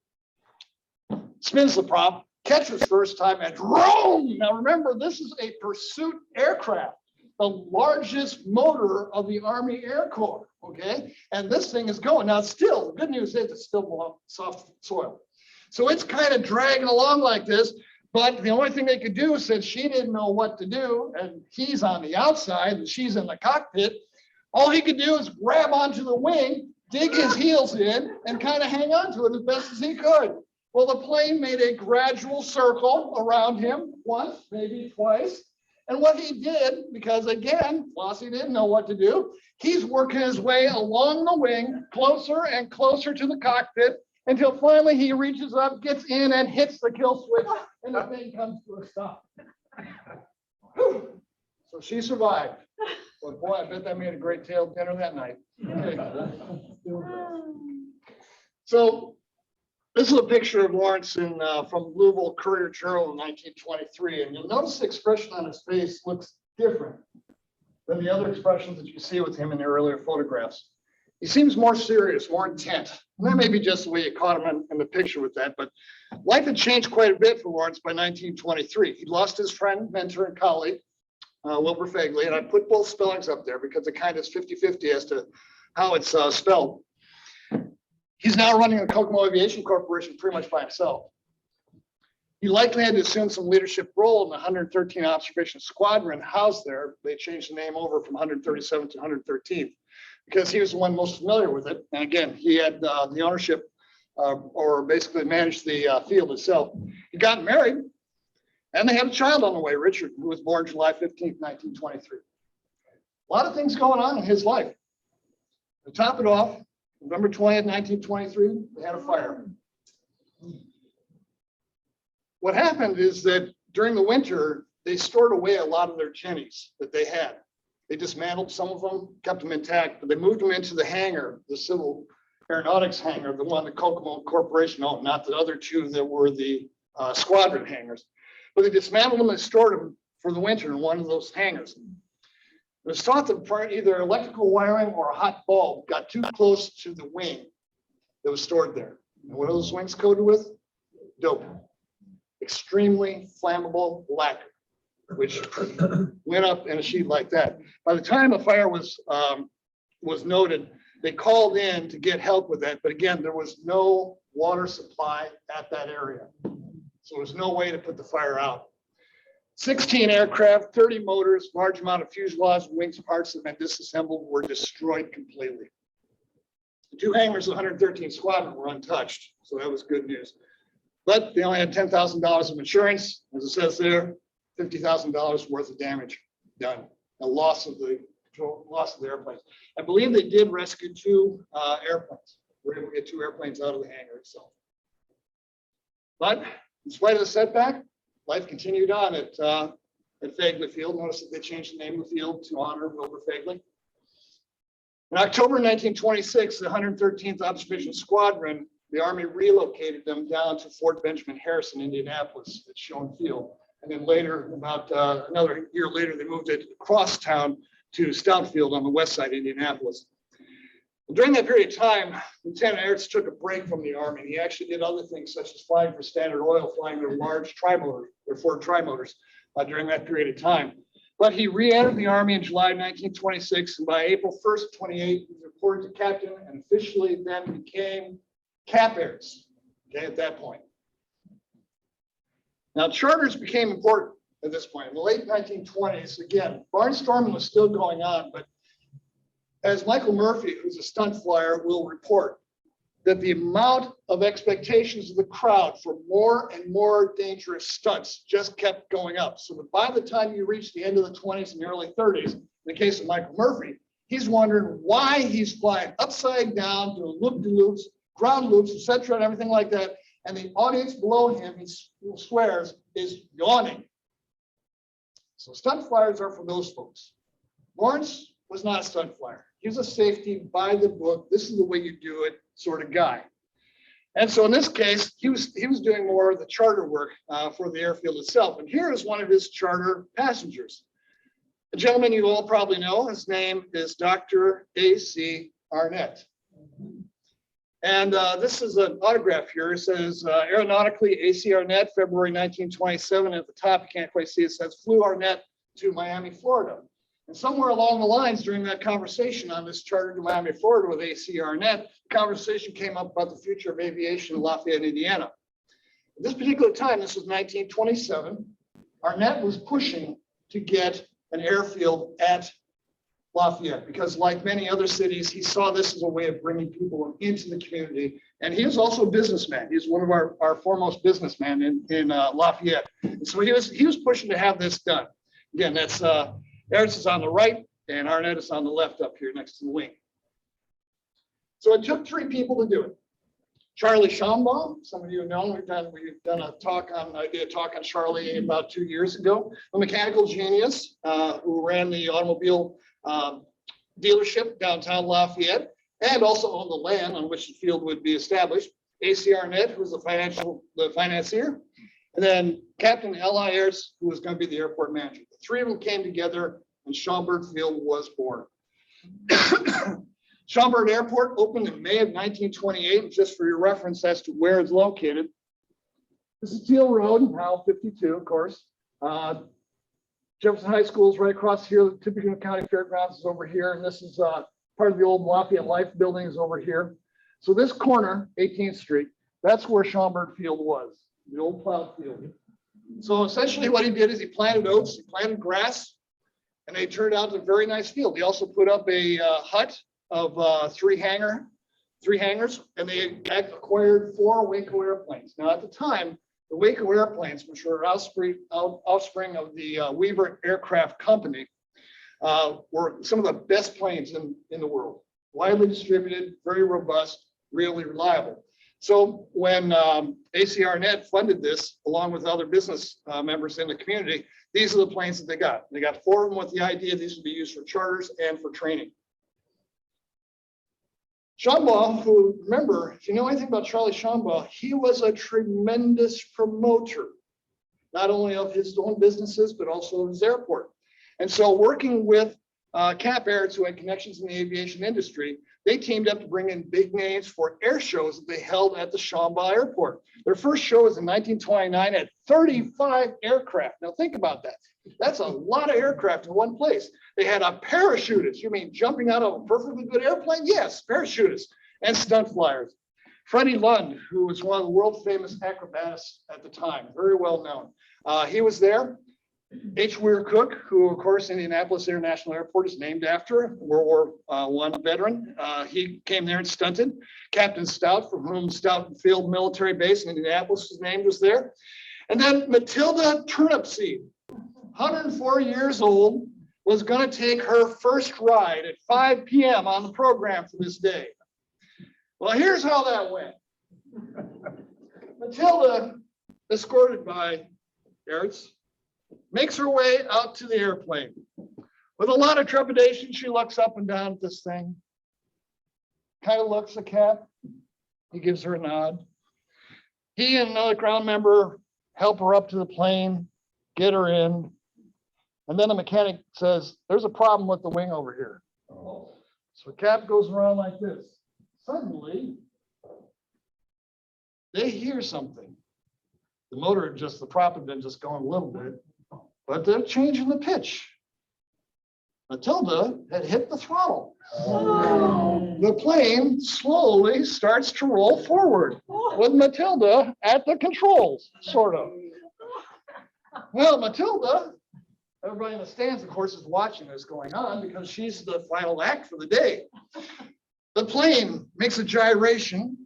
spins the prop, catches first time, and roam. Now remember, this is a pursuit aircraft, the largest motor of the Army Air Corps. Okay, and this thing is going. Now, still, the good news is it's still below soft soil. So it's kind of dragging along like this, but the only thing they could do, since she didn't know what to do, and he's on the outside and she's in the cockpit, all he could do is grab onto the wing, dig his heels in, and kind of hang on to it as best as he could. Well, the plane made a gradual circle around him once, maybe twice. And what he did, because again, Flossie didn't know what to do, he's working his way along the wing, closer and closer to the cockpit, until finally he reaches up, gets in, and hits the kill switch, and the thing comes to a stop. So So she survived. But boy, I bet that made a great tail dinner that night. Okay. So this is a picture of Lawrence from Louisville Courier Journal in 1923. And you'll notice the expression on his face looks different than the other expressions that you see with him in the earlier photographs. He seems more serious, more intent. And that may be just the way you caught him in the picture with that, but life had changed quite a bit for Lawrence by 1923. He'd lost his friend, mentor, and colleague, Wilbur Fagley, and I put both spellings up there because it kind of is 50-50 as to how it's spelled. He's now running the Kokomo Aviation Corporation pretty much by himself. He likely had to assume some leadership role in the 113 Observation Squadron housed there. They changed the name over from 137 to 113th because he was the one most familiar with it. And again, he had the ownership or basically managed the field itself. He got married and they had a child on the way, Richard, who was born July 15th, 1923. A lot of things going on in his life. To top it off, November 20th, 1923, they had a fire. What happened is that during the winter, they stored away a lot of their jennies that they had. They dismantled some of them, kept them intact, but they moved them into the hangar, the Civil Aeronautics hangar, the one the Kokomo Corporation owned, not the other two that were the squadron hangars. But they dismantled them and stored them for the winter in one of those hangars. It was thought that either electrical wiring or a hot bulb got too close to the wing that was stored there. And what are those wings coated with? Dope. Extremely flammable lacquer, which went up in a sheet like that. By the time the fire was noted, they called in to get help with that. But again, there was no water supply at that area. So there was no way to put the fire out. 16 aircraft, 30 motors, large amount of fuselage, wings, parts that had been disassembled were destroyed completely. The two hangars of the 113th Squadron were untouched, so that was good news. But they only had $10,000 of insurance, as it says there, $50,000 worth of damage done, a loss of the airplanes. I believe they did rescue two airplanes. We were able to get two airplanes out of the hangar itself. But in spite of the setback, life continued on at Fagley Field. Notice that they changed the name of the field to honor Wilbur Fagley. In October 1926, the 113th Observation Squadron, the Army relocated them down to Fort Benjamin Harrison, Indianapolis, at Schoen Field. And then later, about another year later, they moved it across town to Stout Field on the west side of Indianapolis. During that period of time, Lieutenant Aretz took a break from the Army. He actually did other things such as flying for Standard Oil, flying their large trimotor, their Ford trimotors during that period of time. But he re-entered the Army in July 1926, and by April 1st, 28, he was reported to captain and officially then became Cap Airts, okay, at that point. Now, charters became important at this point. In the late 1920s, again, barnstorming was still going on, but as Michael Murphy, who's a stunt flyer, will report, that the amount of expectations of the crowd for more and more dangerous stunts just kept going up. So that by the time you reach the end of the 20s and the early 30s, in the case of Michael Murphy, he's wondering why he's flying upside down, doing loop-de-loops, ground loops, etc., and everything like that. And the audience below him, he swears, is yawning. So stunt flyers are for those folks. Lawrence was not a stunt flyer. He was a safety, by the book, this is the way you do it sort of guy. And so in this case, he was doing more of the charter work for the airfield itself. And here is one of his charter passengers. A gentleman you all probably know, his name is Dr. A.C. Arnett. And this is an autograph here. It says, aeronautically, A.C. Arnett, February 1927. At the top, you can't quite see it, says, flew Arnett to Miami, Florida. And somewhere along the lines during that conversation on this charter to Miami, Florida with A.C. Arnett, the conversation came up about the future of aviation in Lafayette, Indiana. At this particular time, this was 1927, Arnett was pushing to get an airfield at Lafayette because, like many other cities, he saw this as a way of bringing people into the community. And he is also a businessman. He's one of our foremost businessmen in Lafayette. And so he was pushing to have this done. Again, that's Aretz is on the right and Arnett is on the left up here next to the wing. So it took three people to do it. Charlie Schaumburg, some of you know, we've done a talk on, I did a talk on Charlie about 2 years ago, a mechanical genius who ran the automobile dealership downtown Lafayette and also owned the land on which the field would be established. A.C. Arnett, who was the financier, and then Captain L.I. Aretz, who was going to be the airport manager. The three of them came together and Schaumburg Field was born. Schaumburg Airport opened in May of 1928. Just for your reference as to where it's located, this is Teal Road, now 52, of course. Jefferson High School is right across here. The Tippecanoe County Fairgrounds is over here, and this is part of the old Lafayette Life building is over here. So this corner, 18th Street, that's where Schaumburg Field was, the old plowed field. So essentially what he did is he planted oats, he planted grass, and they turned out a very nice field. He also put up a hut of three hangars, and they acquired 4 Waco airplanes. Now at the time, the Waco airplanes, which were offspring of the Weaver Aircraft Company, were some of the best planes in the world. Widely distributed, very robust, really reliable. So when A.C. Arnett funded this, along with other business members in the community, these are the planes that they got. They got 4 of them with the idea these would be used for charters and for training. Schaumburg, who, remember, if you know anything about Charlie Schaumburg, he was a tremendous promoter, not only of his own businesses, but also of his airport. And so working with Cap Aretz, who had connections in the aviation industry, they teamed up to bring in big names for air shows that they held at the Schaumburg Airport. Their first show was in 1929 at 35 aircraft. Now think about that. That's a lot of aircraft in one place. They had a parachutist. You mean jumping out of a perfectly good airplane? Yes, parachutists and stunt flyers. Freddie Lund, who was one of the world famous acrobatists at the time, very well known. He was there. H. Weir Cook, who of course Indianapolis International Airport is named after, World War I veteran. He came there and stunted. Captain Stout, from whom Stout Field Military Base in Indianapolis was named, was there. And then Matilda Turnipseed, 104 years old, was going to take her first ride at 5 p.m. on the program for this day. Well, here's how that went. Matilda, escorted by Aretz, makes her way out to the airplane. With a lot of trepidation, she looks up and down at this thing, kind of looks at Cap. He gives her a nod. He and another ground member help her up to the plane, get her in. And then the mechanic says, there's a problem with the wing over here. So Cap goes around like this. Suddenly, they hear something. The motor, the prop had been just going a little bit, but they're changing the pitch. Matilda had hit the throttle. Oh. The plane slowly starts to roll forward with Matilda at the controls, sort of. Well, Matilda, everybody in the stands, of course, is watching this going on because she's the final act for the day. The plane makes a gyration,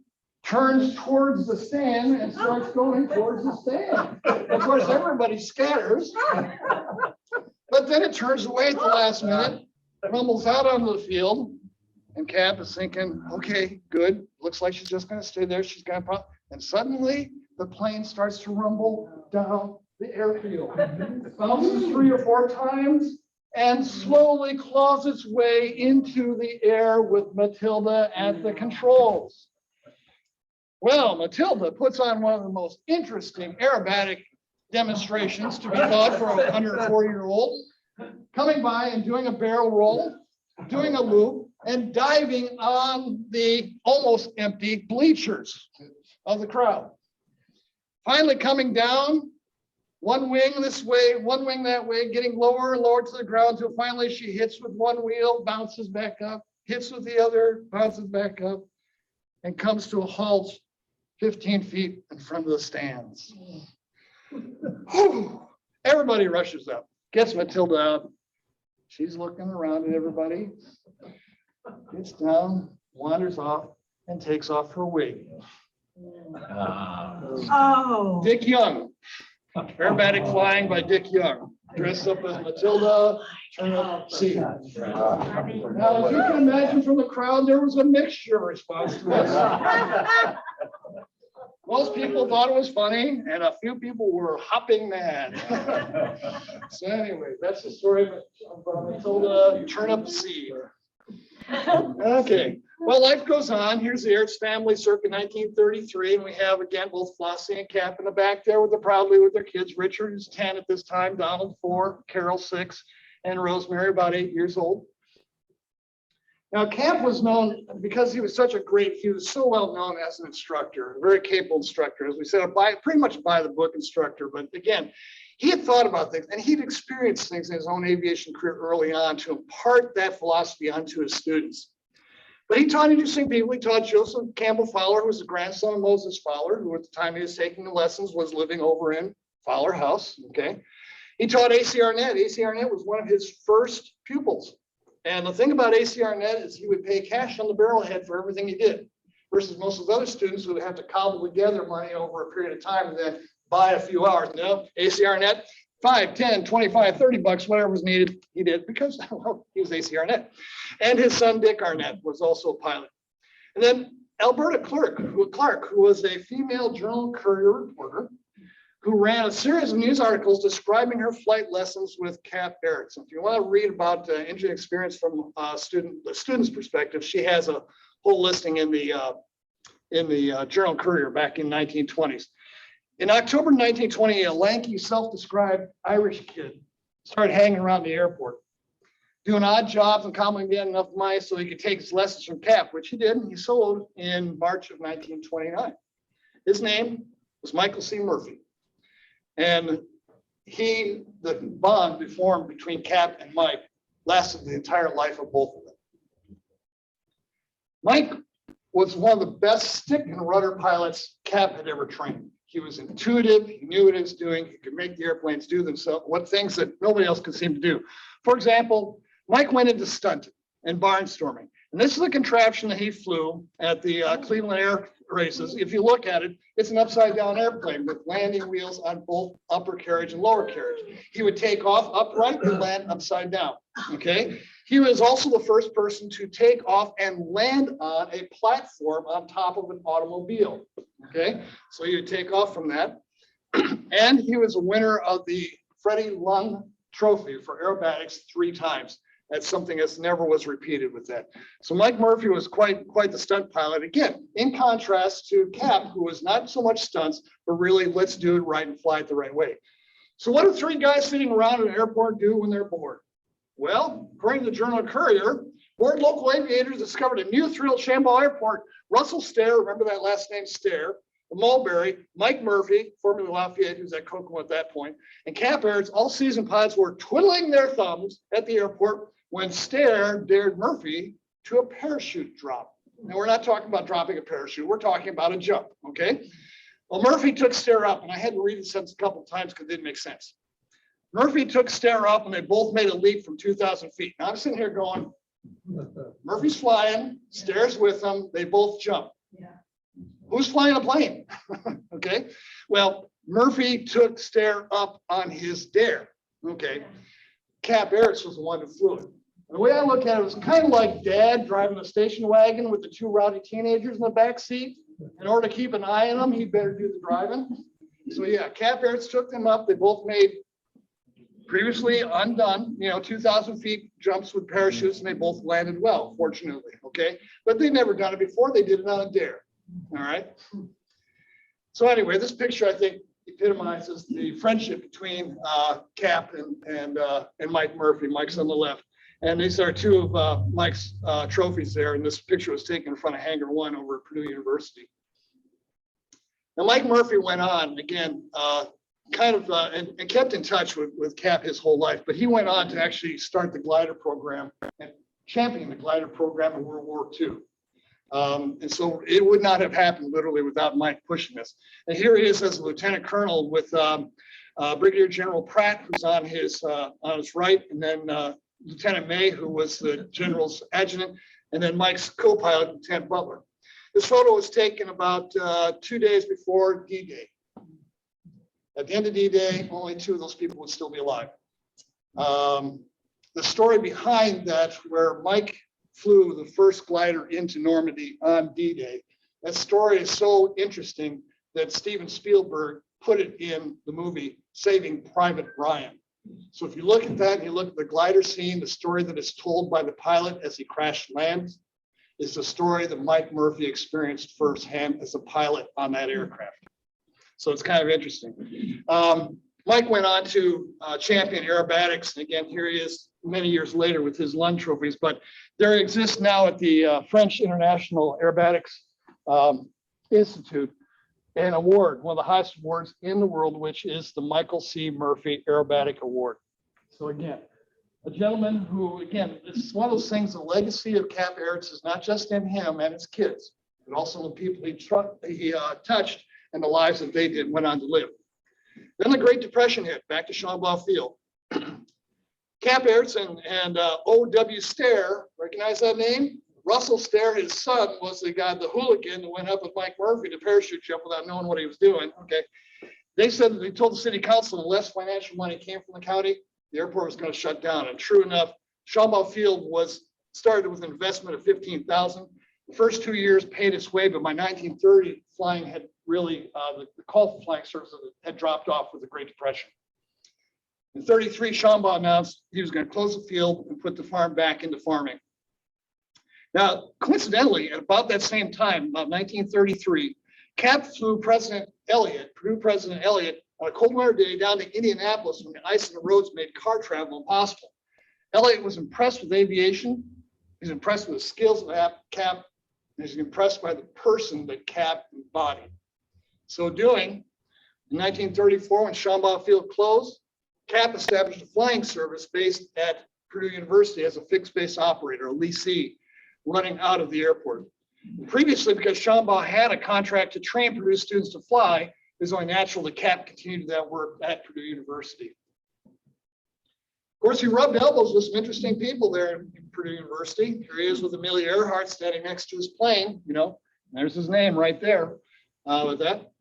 turns towards the stand and starts going towards the stand. Of course, everybody scatters, but then it turns away at the last minute, rumbles out onto the field, and Cap is thinking, okay, good. Looks like she's just going to stay there. She's going to, and suddenly the plane starts to rumble down the airfield. It bounces 3 or 4 times and slowly claws its way into the air with Matilda at the controls. Well, Matilda puts on one of the most interesting aerobatic demonstrations to be taught for a 104-year-old, coming by and doing a barrel roll, doing a loop, and diving on the almost empty bleachers of the crowd. Finally coming down, one wing this way, one wing that way, getting lower and lower to the ground until finally she hits with one wheel, bounces back up, hits with the other, bounces back up, and comes to a halt 15 feet in front of the stands. Everybody rushes up, gets Matilda out. She's looking around at everybody, gets down, wanders off, and takes off her wig. Oh. Dick Young, aerobatic flying by Dick Young. dressed up as Matilda, turnip seed. Now, as you can imagine from the crowd, there was a mixture of response to this. Most people thought it was funny, and a few people were hopping mad. So anyway, that's the story of Matilda Turnip Seed. Okay, well, life goes on. Here's the Aretz family circa 1933, and we have again both Flossie and Cap in the back there proudly with their kids. Richard is 10 at this time, Donald 4, Carol 6, and Rosemary about 8 years old. Now, Cap was known because he was he was so well known as an instructor, a very capable instructor. As we said, pretty much by the book instructor. But again, he had thought about things and he'd experienced things in his own aviation career early on to impart that philosophy onto his students. But he taught interesting people. He taught Joseph Campbell Fowler, who was the grandson of Moses Fowler, who at the time he was taking the lessons was living over in Fowler House. Okay. He taught A.C. Arnett. A.C. Arnett was one of his first pupils. And the thing about A.C. Arnett is he would pay cash on the barrelhead for everything he did, versus most of the other students who would have to cobble together money over a period of time and then buy a few hours. No, A.C. Arnett, 5, 10, 25, 30 bucks, whatever was needed, he did because well, he was A.C. Arnett. And his son, Dick Arnett, was also a pilot. And then Alberta Clark, who was a female Journal Courier reporter, who ran a series of news articles describing her flight lessons with Cap Aretz. If you want to read about engine experience from the student's perspective, she has a whole listing in the Journal Courier back in 1920s. In October 1920, a lanky, self-described Irish kid started hanging around the airport, doing odd jobs and commonly getting enough money so he could take his lessons from Cap, which he did, and he sold in March of 1929. His name was Michael C. Murphy. And the bond formed between Cap and Mike lasted the entire life of both of them. Mike was one of the best stick and rudder pilots Cap had ever trained. He was intuitive, he knew what he was doing, he could make the airplanes do themselves, things that nobody else could seem to do. For example, Mike went into stunting and barnstorming. And this is a contraption that he flew at the Cleveland Air Races. If you look at it, it's an upside down airplane with landing wheels on both upper carriage and lower carriage. He would take off upright and land upside down. Okay. He was also the first person to take off and land on a platform on top of an automobile. Okay. So he would take off from that. And he was a winner of the Freddie Lung Trophy for aerobatics 3 times. That's something that's never was repeated with that. So Mike Murphy was quite the stunt pilot. Again, in contrast to Cap, who was not so much stunts, but really let's do it right and fly it the right way. So what do 3 guys sitting around an airport do when they're bored? Well, according to the Journal Courier, bored local aviators discovered a new thrill at Schaumburg Airport. Russell Stair, remember that last name, Stair, Mulberry, Mike Murphy, formerly Lafayette, who's at Kokomo at that point, and Cap Aretz, all season pilots were twiddling their thumbs at the airport when Stair dared Murphy to a parachute drop. Now, we're not talking about dropping a parachute. We're talking about a jump, okay? Well, Murphy took Stair up, and I had to read the sentence a couple of times because it didn't make sense. Murphy took Stair up, and they both made a leap from 2,000 feet. Now, I'm sitting here going, Murphy's flying, Stair's with him, they both jump. Yeah. Who's flying a plane? Okay, well, Murphy took Stair up on his dare, okay? Cap Aretz was the one who flew it. The way I look at it was kind of like Dad driving a station wagon with the 2 rowdy teenagers in the back seat. In order to keep an eye on them, he better do the driving. So yeah, Cap Aretz took them up. They both made previously undone, 2,000 feet jumps with parachutes, and they both landed well, fortunately, okay? But they'd never done it before. They did it on a dare, all right? So anyway, this picture, I think, epitomizes the friendship between Cap and Mike Murphy. Mike's on the left. And these are 2 of Mike's trophies there. And this picture was taken in front of Hangar 1 over at Purdue University. Now, Mike Murphy went on, again, and kept in touch with Cap his whole life. But he went on to actually start the glider program and champion the glider program in World War II. And so it would not have happened literally without Mike pushing this. And here he is as a lieutenant colonel with Brigadier General Pratt, who's on his right, and then Lieutenant May, who was the general's adjutant, and then Mike's co-pilot, Lieutenant Butler. This photo was taken about 2 days before D-Day. At the end of D-Day, only 2 of those people would still be alive. The story behind that, where Mike flew the first glider into Normandy on D-Day, that story is so interesting that Steven Spielberg put it in the movie Saving Private Ryan. So if you look at that and you look at the glider scene, the story that is told by the pilot as he crash lands is the story that Mike Murphy experienced firsthand as a pilot on that aircraft. So it's kind of interesting. Mike went on to champion aerobatics. And again, here he is many years later with his Lund trophies. But there exists now at the French International Aerobatics Institute an award, one of the highest awards in the world, which is the Michael C. Murphy Aerobatic Award. So again, a gentleman who, again, this is one of those things, the legacy of Cap Aretz is not just in him and his kids, but also the people he touched and the lives that they went on to live. Then the Great Depression hit, back to Schaumburg Field. Cap Aretz and O.W. Stair, recognize that name? Russell Stair, his son, was the guy, the hooligan that went up with Mike Murphy to parachute jump without knowing what he was doing. Okay. They said that they told the city council unless financial money came from the county, the airport was going to shut down. And true enough, Schaumburg Field was started with an investment of $15,000. The first 2 years paid its way, but by 1930, flying had really, the call for flying service had dropped off with the Great Depression. In 1933, Schaumburg announced he was going to close the field and put the farm back into farming. Now, coincidentally, at about that same time, about 1933, Cap flew President Elliott, Purdue President Elliott, on a cold winter day down to Indianapolis when the ice and the roads made car travel impossible. Elliott was impressed with aviation. He's impressed with the skills of Cap, and he's impressed by the person that Cap embodied. So doing, in 1934, when Schaumburg Field closed, Cap established a flying service based at Purdue University as a fixed base operator, a leasee, running out of the airport. And previously, because Schaumburg had a contract to train Purdue students to fly, it was only natural that Cap continued that work at Purdue University. Of course, he rubbed elbows with some interesting people there at Purdue University. Here he is with Amelia Earhart standing next to his plane. You know, there's his name right there with that.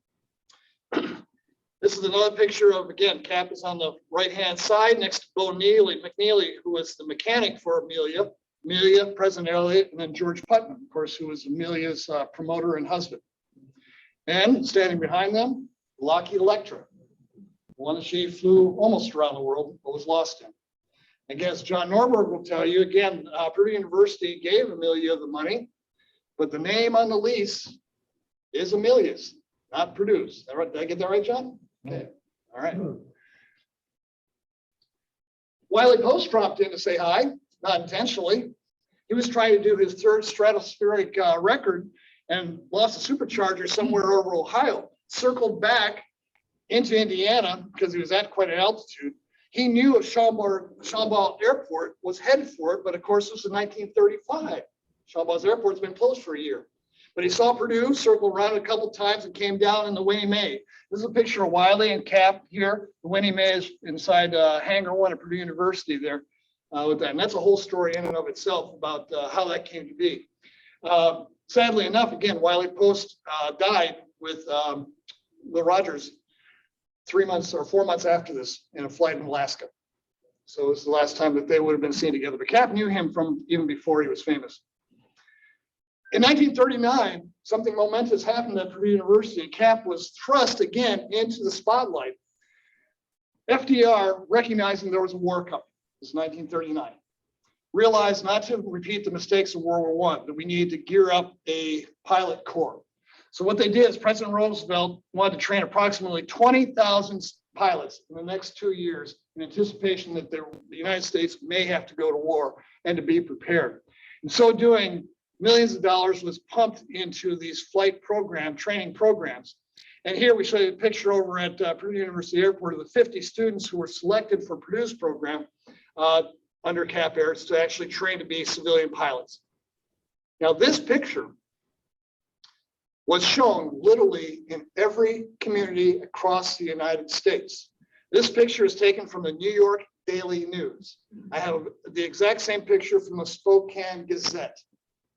This is another picture of, again, Cap is on the right-hand side next to Bo McNeely, who was the mechanic for Amelia, President Elliott, and then George Putnam, of course, who was Amelia's promoter and husband. And standing behind them, Lockheed Electra, one that she flew almost around the world, but was lost in. Again, as John Norberg will tell you, again, Purdue University gave Amelia the money, but the name on the lease is Amelia's, not Purdue's. Did I get that right, John? Okay, all right. Wiley Post dropped in to say hi, not intentionally. He was trying to do his third stratospheric record and lost a supercharger somewhere over Ohio, circled back into Indiana because he was at quite an altitude. He knew of Schaumburg Airport, was headed for it, but of course it was in 1935. Schaumburg's airport's been closed for a year. But he saw Purdue, circled around a couple times and came down in the Winnie Mae. This is a picture of Wiley and Cap here. The Winnie Mae is inside Hangar 1 at Purdue University there with that. And that's a whole story in and of itself about how that came to be. Sadly enough, again, Wiley Post died with the Rogers 3 months or 4 months after this in a flight in Alaska. So it was the last time that they would have been seen together. But Cap knew him from even before he was famous. In 1939, something momentous happened at Purdue University. Cap was thrust again into the spotlight. FDR, recognizing there was a war coming, this is 1939, realized not to repeat the mistakes of World War I, that we needed to gear up a pilot corps. So what they did is President Roosevelt wanted to train approximately 20,000 pilots in the next 2 years in anticipation that the United States may have to go to war and to be prepared. In so doing, millions of dollars was pumped into these flight program, training programs. And here we show you a picture over at Purdue University Airport of the 50 students who were selected for Purdue's program under Cap Aretz to actually train to be civilian pilots. Now this picture was shown literally in every community across the United States. This picture is taken from the New York Daily News. I have the exact same picture from the Spokane Gazette.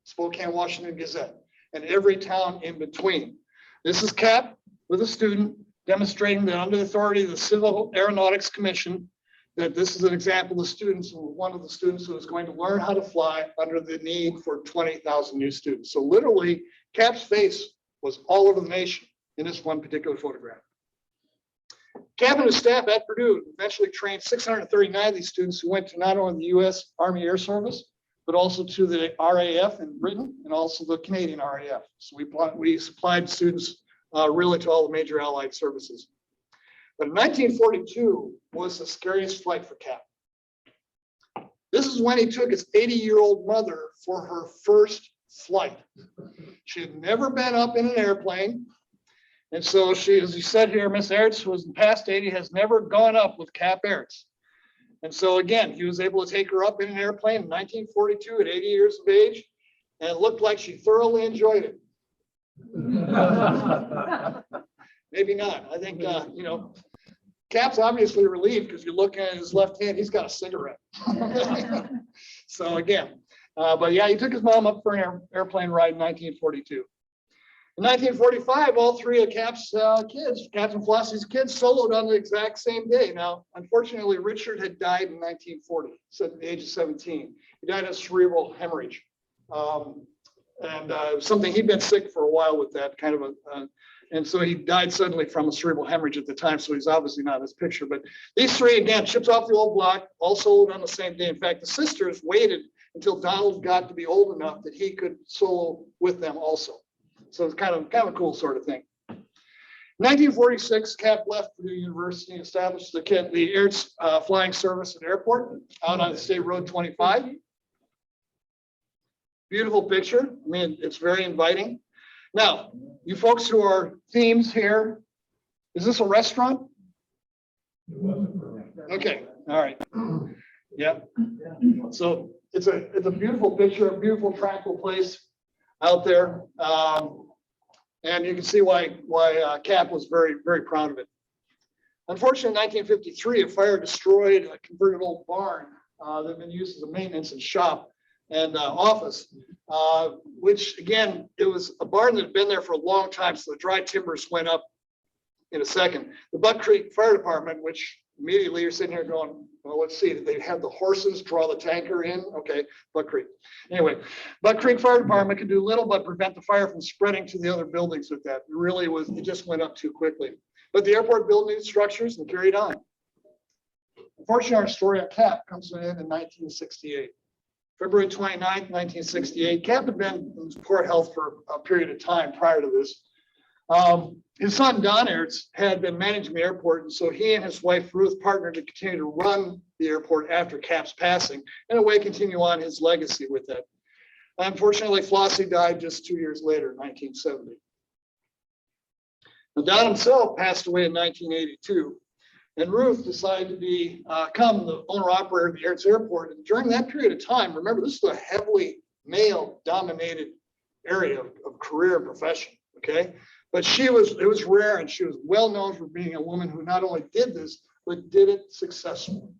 Spokane, Washington Gazette, and every town in between. This is Cap with a student demonstrating that under the authority of the Civil Aeronautics Commission, that this is an example of students, one of the students who is going to learn how to fly under the need for 20,000 new students. So literally, Cap's face was all over the nation in this one particular photograph. Cap and his staff at Purdue eventually trained 639 of these students who went to not only the U.S. Army Air Service, but also to the RAF in Britain and also the Canadian RAF. So we supplied students really to all the major allied services. But in 1942 was the scariest flight for Cap. This is when he took his 80-year-old mother for her first flight. She had never been up in an airplane. And so she, as you said here, Miss Aretz, who was past 80, has never gone up with Cap Aretz. And so again, he was able to take her up in an airplane in 1942 at 80 years of age, and it looked like she thoroughly enjoyed it. Maybe not. I think, Cap's obviously relieved because you look at his left hand, he's got a cigarette. So again, but yeah, he took his mom up for an airplane ride in 1942. In 1945, all three of Cap's kids, Captain Flossie's kids, soloed on the exact same day. Now, unfortunately, Richard had died in 1940, so at the age of 17. He died of cerebral hemorrhage. Something he'd been sick for a while with that kind of and so he died suddenly from a cerebral hemorrhage at the time, so he's obviously not in this picture. But these three, again, ships off the old block, all soloed on the same day. In fact, the sisters waited until Donald got to be old enough that he could solo with them also. So it's kind of a cool sort of thing. In 1946, Cap left Purdue University and established the Aretz flying service at airport out on State Road 25. Beautiful picture. I mean, it's very inviting. Now, you folks who are themes here, is this a restaurant? Okay, all right. Yeah. So it's a beautiful picture, a beautiful, tranquil place out there. And you can see why Cap was very, very proud of it. Unfortunately, in 1953, a fire destroyed a converted old barn that had been used as a maintenance and shop and office, which again, it was a barn that had been there for a long time, so the dry timbers went up in a second. The Buck Creek Fire Department, which immediately you're sitting here going, well, let's see, did they have the horses draw the tanker in? Okay, Buck Creek. Anyway, Buck Creek Fire Department could do little but prevent the fire from spreading to the other buildings with that. It just went up too quickly. But the airport built new structures and carried on. Unfortunately, our story at Cap comes to an end in 1968. February 29th, 1968. Cap had been in poor health for a period of time prior to this. His son, Don Aretz, had been managing the airport, and so he and his wife, Ruth, partnered to continue to run the airport after Cap's passing, in a way continue on his legacy with that. Unfortunately, Flossie died just 2 years later, in 1970. Now, Don himself passed away in 1982. And Ruth decided to become the owner-operator of the Aretz Airport. And during that period of time, remember, this is a heavily male-dominated area of career and profession, okay? But it was rare, and she was well known for being a woman who not only did this, but did it successfully.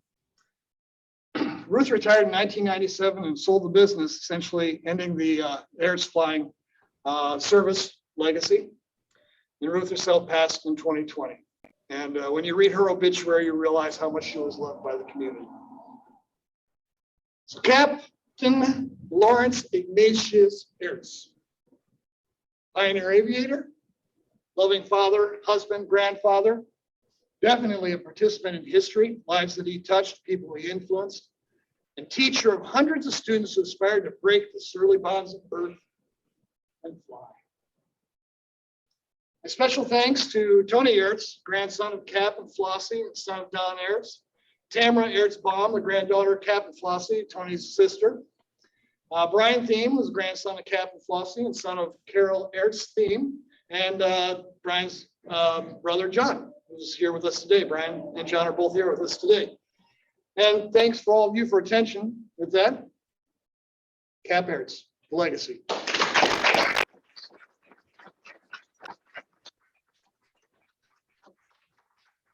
Ruth retired in 1997 and sold the business, essentially ending the Aretz flying service legacy. And Ruth herself passed in 2020. And when you read her obituary, you realize how much she was loved by the community. So Captain Lawrence Ignatius Aretz, pioneer aviator, loving father, husband, grandfather, definitely a participant in history, lives that he touched, people he influenced, and teacher of hundreds of students who aspired to break the surly bonds of earth and fly. A special thanks to Tony Aretz, grandson of Cap and Flossie and son of Don Aretz, Tamara Aretz-Baum, the granddaughter of Cap and Flossie, Tony's sister. Brian Thiem was grandson of Cap and Flossie and son of Carol Aretz-Thiem, and Brian's brother John, who's here with us today. Brian and John are both here with us today. And thanks for all of you for attention. With that, Cap Aretz, the legacy.